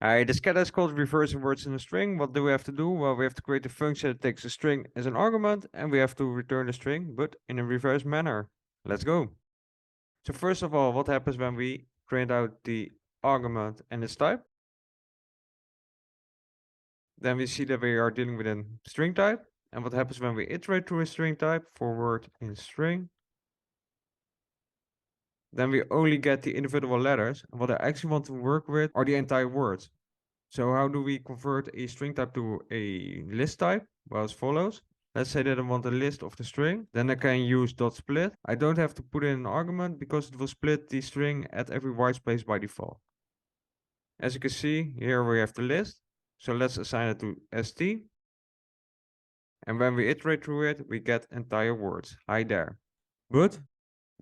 This getter is called reversing words in a string. What do we have to do? Well, we have to create a function that takes a string as an argument, and we have to return the string, but in a reverse manner. Let's go. So first of all, what happens when we print out the argument and its type? Then we see that we are dealing with a string type. And what happens when we iterate through a string type for word in string? Then we only get the individual letters. And what I actually want to work with are the entire words. So how do we convert a string type to a list type? Well, as follows. Let's say that I want a list of the string. Then I can use dot split. I don't have to put in an argument because it will split the string at every white space by default. As you can see, here we have the list. So let's assign it to st. And when we iterate through it, we get entire words. Hi there. But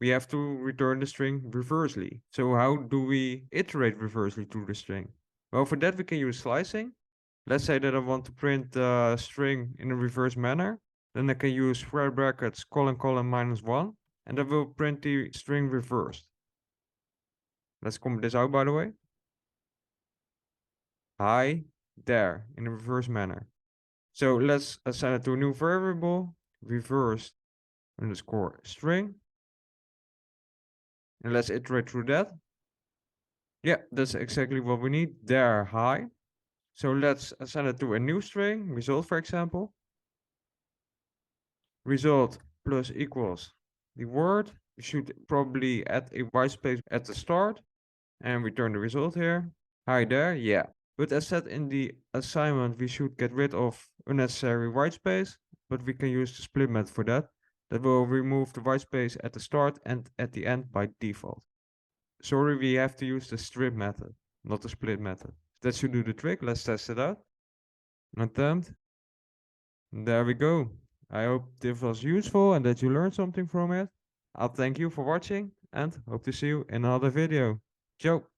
we have to return the string reversely. So how do we iterate reversely through the string? Well, for that we can use slicing. Let's say that I want to print the string in a reverse manner. Then I can use square brackets colon -1, and that will print the string reversed. Let's comment this out, by the way. Hi there, in a reverse manner. So let's assign it to a new variable, reversed underscore string. And let's iterate through that. Yeah, that's exactly what we need. There, hi. So let's assign it to a new string, result, for example. Result plus equals the word. We should probably add a white space at the start and return the result here. Hi there, yeah. But as said in the assignment, we should get rid of unnecessary white space, but we can use the split method for that. That will remove the white space at the start and at the end by default. Sorry, we have to use the strip method, not the split method. That should do the trick. Let's test it out. Attempt. There we go. I hope this was useful and that you learned something from it. I'll thank you for watching and hope to see you in another video. Ciao.